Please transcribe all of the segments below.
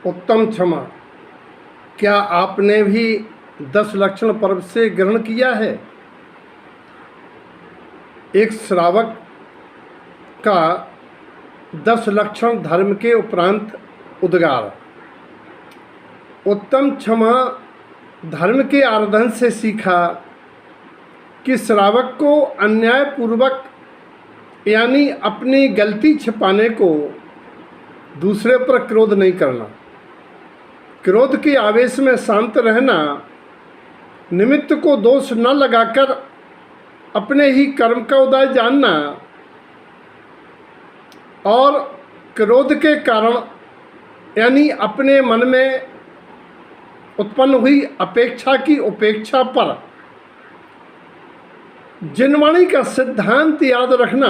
उत्तम क्षमा, क्या आपने भी 10 लक्षण पर्व से ग्रहण किया है? एक श्रावक का 10 लक्षण धर्म के उपरांत उद्गार। उत्तम क्षमा धर्म के आराधन से सीखा कि श्रावक को अन्यायपूर्वक यानी अपनी गलती छिपाने को दूसरे पर क्रोध नहीं करना, क्रोध के आवेश में शांत रहना, निमित्त को दोष न लगाकर अपने ही कर्म का उदय जानना और क्रोध के कारण यानी अपने मन में उत्पन्न हुई अपेक्षा की उपेक्षा पर जिनवाणी का सिद्धांत याद रखना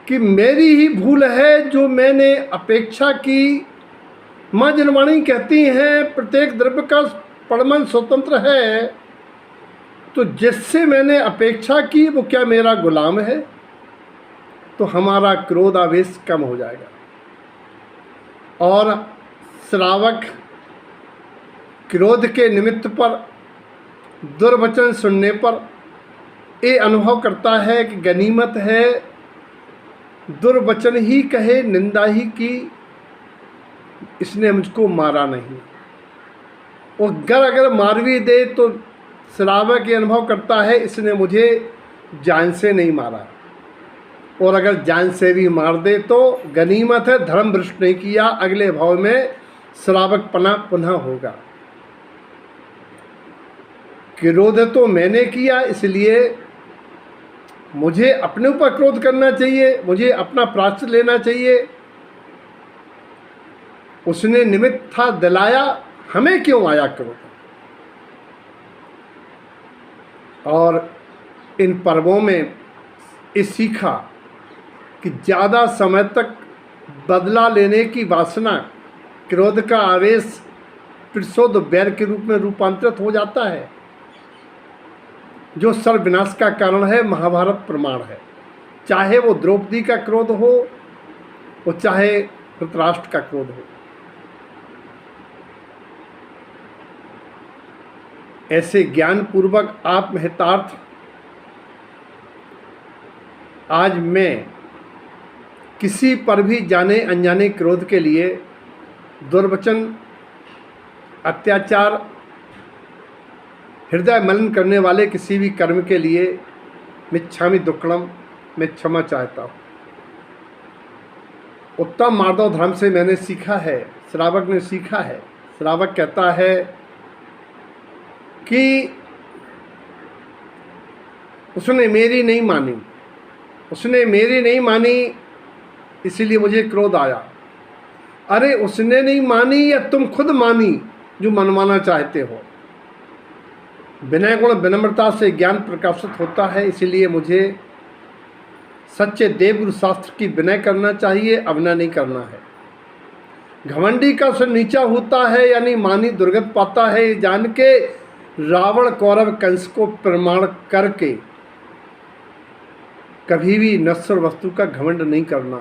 कि मेरी ही भूल है जो मैंने अपेक्षा की। माँ जिनवाणी कहती हैं प्रत्येक द्रव्य का परमन स्वतंत्र है, तो जिससे मैंने अपेक्षा की वो क्या मेरा गुलाम है? तो हमारा क्रोध आवेश कम हो जाएगा। और श्रावक क्रोध के निमित्त पर दुर्वचन सुनने पर ये अनुभव करता है कि गनीमत है, दुर्वचन ही कहे, निंदा ही की, इसने मुझको मारा नहीं। और अगर मार भी दे तो श्रावक ये अनुभव करता है इसने मुझे जान से नहीं मारा, और अगर जान से भी मार दे तो गनीमत है, धर्म भ्रष्ट नहीं किया, अगले भाव में श्रावक पना पुनः होगा। क्रोध तो मैंने किया इसलिए मुझे अपने ऊपर क्रोध करना चाहिए, मुझे अपना प्रायश्चित लेना चाहिए। उसने निमित्त था दिलाया, हमें क्यों आया क्रोध? और इन पर्वों में ये सीखा कि ज़्यादा समय तक बदला लेने की वासना, क्रोध का आवेश प्रसोद वैर के रूप में रूपांतरित हो जाता है, जो सर्वविनाश का कारण है। महाभारत प्रमाण है, चाहे वो द्रौपदी का क्रोध हो, वो चाहे धृतराष्ट्र का क्रोध हो। ऐसे ज्ञानपूर्वक आत्महितार्थ आज मैं किसी पर भी जाने अनजाने क्रोध के लिए, दुर्वचन, अत्याचार, हृदय मलिन करने वाले किसी भी कर्म के लिए मिच्छामि दुक्कडम, मैं क्षमा चाहता हूँ। उत्तम माधव धर्म से मैंने सीखा है, श्रावक ने सीखा है। श्रावक कहता है कि उसने मेरी नहीं मानी, उसने मेरी नहीं मानी इसीलिए मुझे क्रोध आया। अरे उसने नहीं मानी या तुम खुद मानी जो मनवाना चाहते हो। विनय गुण विनम्रता से ज्ञान प्रकाशित होता है, इसीलिए मुझे सच्चे देवगुरु शास्त्र की विनय करना चाहिए, अवनय नहीं करना है। घमंडी का सिर नीचा होता है यानी मानी दुर्गत पाता है, ये जान के रावण कौरव कंस को प्रमाण करके कभी भी नश्वर वस्तु का घमंड नहीं करना,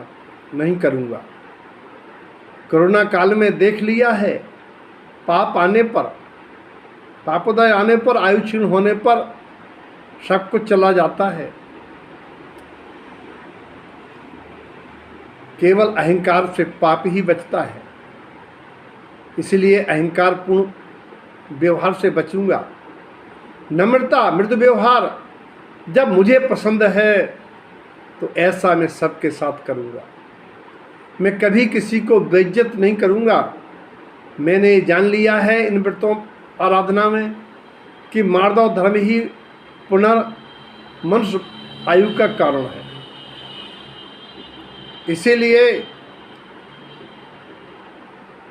नहीं करूँगा। कोरोना काल में देख लिया है, पाप आने पर, पापोदय आने पर, आयु क्षीण होने पर सब कुछ चला जाता है। केवल अहंकार से पाप ही बचता है, इसलिए अहंकारपूर्ण व्यवहार से बचूंगा। नम्रता, मृदु व्यवहार जब मुझे पसंद है तो ऐसा मैं सबके साथ करूंगा। मैं कभी किसी को बेइज्जत नहीं करूंगा। मैंने जान लिया है इन व्रतों आराधना में कि माधव धर्म ही पुनर्मनुष्य आयु का कारण है। इसीलिए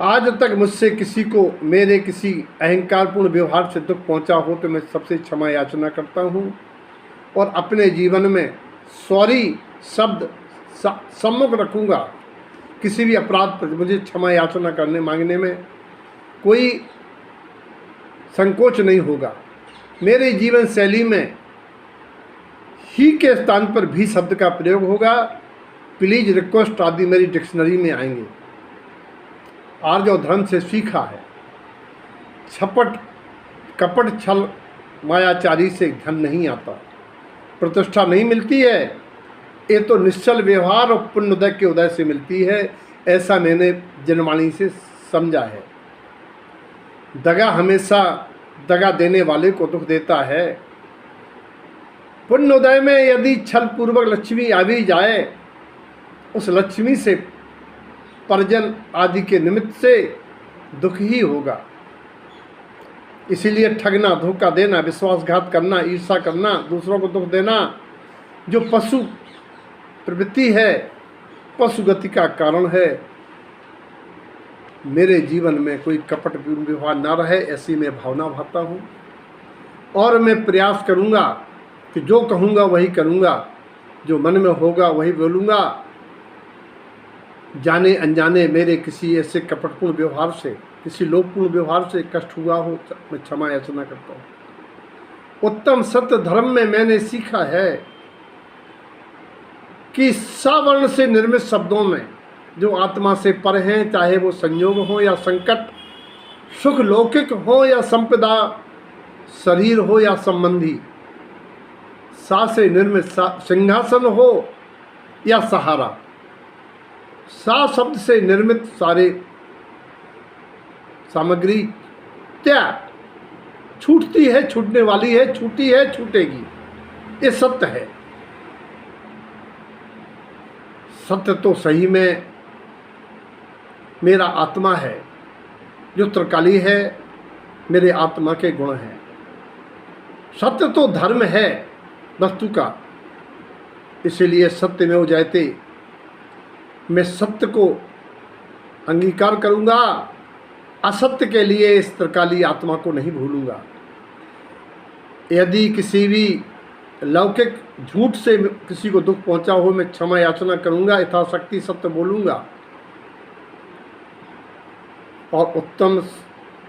आज तक मुझसे किसी को मेरे किसी अहंकारपूर्ण व्यवहार से दुख पहुंचा हो तो मैं सबसे क्षमा याचना करता हूं, और अपने जीवन में सॉरी शब्द सम्मुख रखूंगा। किसी भी अपराध पर मुझे क्षमा याचना करने मांगने में कोई संकोच नहीं होगा। मेरे जीवन शैली में ही के स्थान पर भी शब्द का प्रयोग होगा। प्लीज, रिक्वेस्ट आदि मेरी डिक्शनरी में आएंगे। आर्य और धर्म से सीखा है। कपट छल मायाचारी से धन नहीं आता, प्रतिष्ठा नहीं मिलती है, ये तो निश्चल व्यवहार और पुण्योदय के उदय से मिलती है। ऐसा मैंने जनवाणी से समझा है। दगा हमेशा दगा देने वाले को दुख देता है। पुण्योदय में यदि छल पूर्वक लक्ष्मी आ भी जाए, उस लक्ष्मी से परिजन आदि के निमित्त से दुख ही होगा। इसीलिए ठगना, धोखा देना, विश्वासघात करना, ईर्ष्या करना, दूसरों को दुख देना जो पशु प्रवृत्ति है, पशु गति का कारण है। मेरे जीवन में कोई कपट व्यवहार ना रहे, ऐसी मैं भावना भाता हूँ। और मैं प्रयास करूँगा कि जो कहूँगा वही करूँगा, जो मन में होगा वही बोलूँगा। जाने अनजाने मेरे किसी ऐसे कपटपूर्ण व्यवहार से, किसी लोभपूर्ण व्यवहार से कष्ट हुआ हो, मैं क्षमा याचना करता हूँ। उत्तम सत्य धर्म में मैंने सीखा है कि सवर्ण से निर्मित शब्दों में जो आत्मा से पर हैं, चाहे वो संयोग हो या संकट, सुख लौकिक हो या संपदा, शरीर हो या संबंधी, सा से निर्मित सिंहासन हो या सहारा, सा शब्द से निर्मित सारे सामग्री त्याग, छूटती है, छूटने वाली है, छूटी है, छूटेगी, ये सत्य है। सत्य तो सही में मेरा आत्मा है, जो त्रिकाली है, मेरे आत्मा के गुण हैं। सत्य तो धर्म है वस्तु का, इसीलिए सत्य में हो जाते, मैं सत्य को अंगीकार करूँगा, असत्य के लिए इस त्रिकाली आत्मा को नहीं भूलूंगा। यदि किसी भी लौकिक झूठ से किसी को दुख पहुंचा हो, मैं क्षमा याचना करूंगा, यथाशक्ति सत्य बोलूंगा। और उत्तम,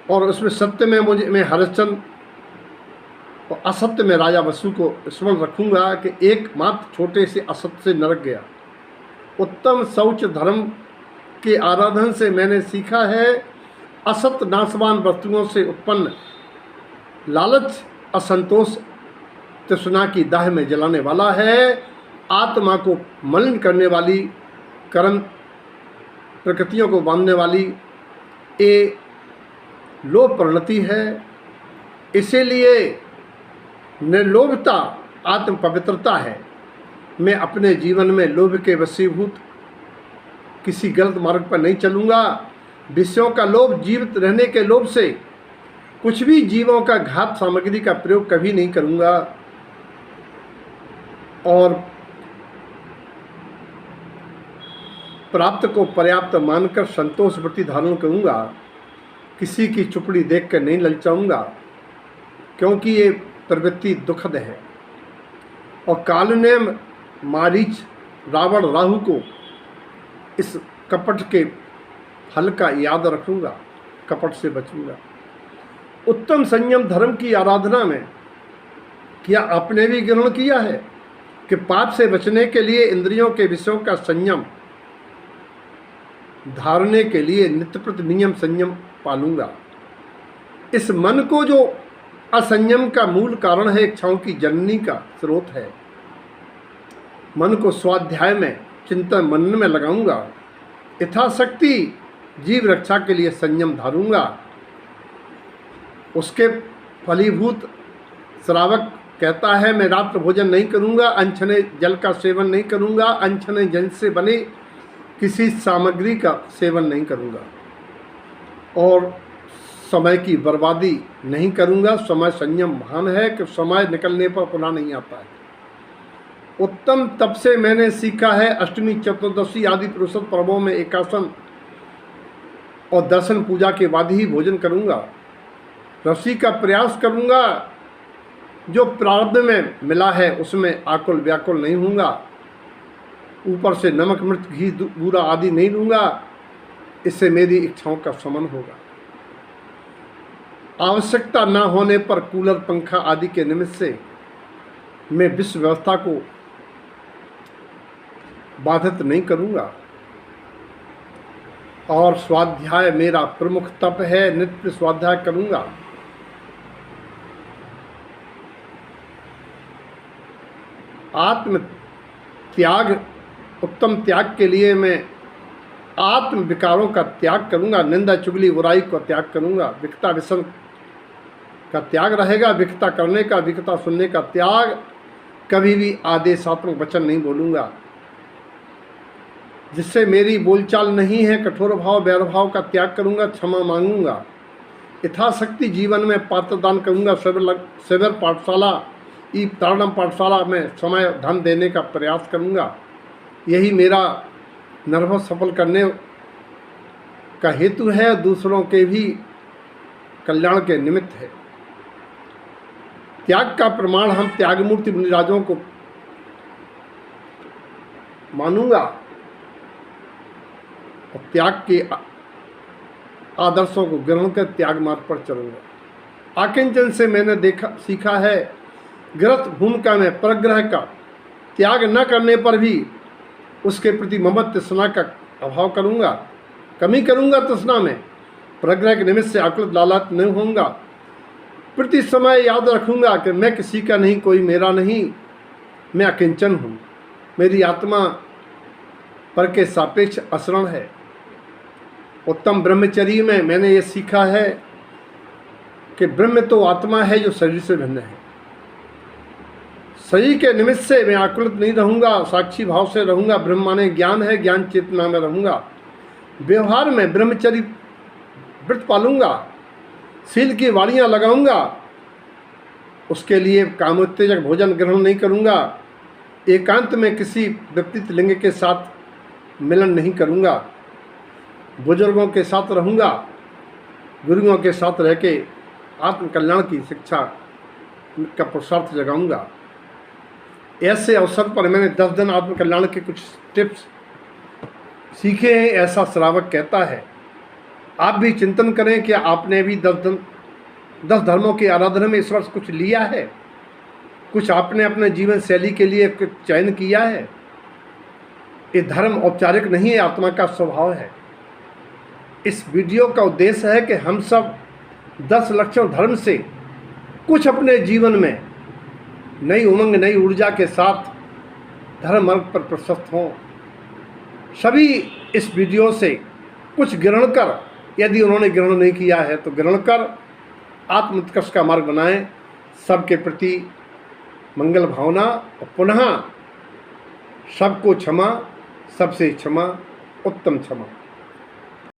और उसमें सत्य में मैं हरिश्चंद्र और असत्य में राजा वसु को स्मरण रखूंगा कि एकमात्र छोटे से असत्य से नरक गया। उत्तम शौच धर्म के आराधन से मैंने सीखा है, असत नाशवान वस्तुओं से उत्पन्न लालच असंतोष तृष्णा की दाह में जलाने वाला है, आत्मा को मलिन करने वाली, कर्म प्रकृतियों को बांधने वाली ये लोभ प्रवृत्ति है। इसीलिए निर्लोभता आत्म पवित्रता है। मैं अपने जीवन में लोभ के वशीभूत किसी गलत मार्ग पर नहीं चलूँगा। विषयों का लोभ, जीवित रहने के लोभ से कुछ भी जीवों का घात सामग्री का प्रयोग कभी नहीं करूँगा। और प्राप्त को पर्याप्त मानकर संतोष वृत्ति धारण करूँगा। किसी की चुपड़ी देखकर नहीं ललचाऊँगा, क्योंकि ये प्रवृत्ति दुखद है। और काल ने मारीच, रावण, राहु को इस कपट के फल का याद रखूँगा, कपट से बचूँगा। उत्तम संयम धर्म की आराधना में क्या आपने भी ग्रहण किया है कि पाप से बचने के लिए इंद्रियों के विषयों का संयम धारने के लिए नित्य प्रति नियम संयम पालूंगा। इस मन को जो असंयम का मूल कारण है, इच्छाओं की जननी का स्रोत है, मन को स्वाध्याय में, चिंतन मनन में लगाऊंगा। यथाशक्ति जीव रक्षा के लिए संयम धारूंगा। उसके फलीभूत श्रावक कहता है, मैं रात्र भोजन नहीं करूंगा, अनछने जल का सेवन नहीं करूंगा, अनछने जल से बने किसी सामग्री का सेवन नहीं करूंगा, और समय की बर्बादी नहीं करूंगा। समय संयम महान है कि समय निकलने पर पुनः नहीं आता है। उत्तम तप से मैंने सीखा है, अष्टमी, चतुर्दशी आदि पुरुषोत्तम पर्वों में एकासन और दर्शन पूजा के बाद ही भोजन करूंगा। रसी का प्रयास करूंगा, जो प्रारब्ध में मिला है उसमें आकुल व्याकुल नहीं होऊंगा। ऊपर से नमक, मिर्च, घी, बूरा आदि नहीं लूँगा, इससे मेरी इच्छाओं का शमन होगा। आवश्यकता न होने पर कूलर, पंखा आदि के निमित्त से मैं विश्व व्यवस्था को बाधित नहीं करूँगा। और स्वाध्याय मेरा प्रमुख तप है, नित्य स्वाध्याय करूँगा। आत्म त्याग, उत्तम त्याग के लिए मैं आत्म विकारों का त्याग करूँगा, निंदा चुगली बुराई को त्याग करूँगा। विकता व्यसन का त्याग रहेगा, विकता करने का, विकता सुनने का त्याग। कभी भी आदेशात्मक वचन नहीं बोलूँगा। जिससे मेरी बोलचाल नहीं है, कठोर भाव वैरभाव का त्याग करूँगा, क्षमा मांगूंगा। यथाशक्ति जीवन में पात्रदान करूँगा। शिविर पाठशाला, ई तारणम पाठशाला में समय धन देने का प्रयास करूँगा। यही मेरा निर्भर सफल करने का हेतु है, दूसरों के भी कल्याण के निमित्त है। त्याग का प्रमाण हम त्यागमूर्ति मुनिराजों को मानूंगा और त्याग के आदर्शों को ग्रहण कर त्याग मार्ग पर चलूंगा। आकिंचन से मैंने सीखा है, ग्रत भूमिका में परग्रह का त्याग न करने पर भी उसके प्रति ममत्व तृष्णा का अभाव करूंगा, कमी करूंगा तृष्णा में। परग्रह के निमित्त से आकुल लालच नहीं होऊंगा। प्रति समय याद रखूंगा कि मैं किसी का नहीं, कोई मेरा नहीं, मैं अकिंचन हूँ। मेरी आत्मा पर के सापेक्ष असरण है। उत्तम ब्रह्मचर्य में मैंने ये सीखा है कि ब्रह्म तो आत्मा है जो शरीर से भिन्न है। शरीर के निमित्त से मैं आकुलित नहीं रहूँगा, साक्षी भाव से रहूँगा। ब्रह्म माने ज्ञान है, ज्ञान चेतना में रहूँगा। व्यवहार में ब्रह्मचर्य व्रत पालूंगा, शील की वाड़ियाँ लगाऊंगा। उसके लिए कामोत्तेजक भोजन ग्रहण नहीं करूँगा। एकांत में किसी व्यक्तित्व लिंग के साथ मिलन नहीं करूँगा। बुजुर्गों के साथ रहूँगा, गुरुओं के साथ रह के आत्मकल्याण की शिक्षा का पुरुषार्थ जगाऊंगा। ऐसे अवसर पर मैंने 10 दिन आत्मकल्याण के कुछ टिप्स सीखे हैं, ऐसा श्रावक कहता है। आप भी चिंतन करें कि आपने भी 10 धर्मों की आराधना में इस वर्ष कुछ लिया है, कुछ आपने अपने जीवन शैली के लिए कुछ चयन किया है। ये धर्म औपचारिक नहीं है, आत्मा का स्वभाव है। इस वीडियो का उद्देश्य है कि हम सब 10 लक्षण धर्म से कुछ अपने जीवन में नई उमंग, नई ऊर्जा के साथ धर्म मार्ग पर प्रशस्त हों। सभी इस वीडियो से कुछ ग्रहण कर, यदि उन्होंने ग्रहण नहीं किया है तो ग्रहण कर आत्मोत्कर्ष का मार्ग बनाएं। सबके प्रति मंगल भावना और पुनः सबको क्षमा, सबसे क्षमा, उत्तम क्षमा।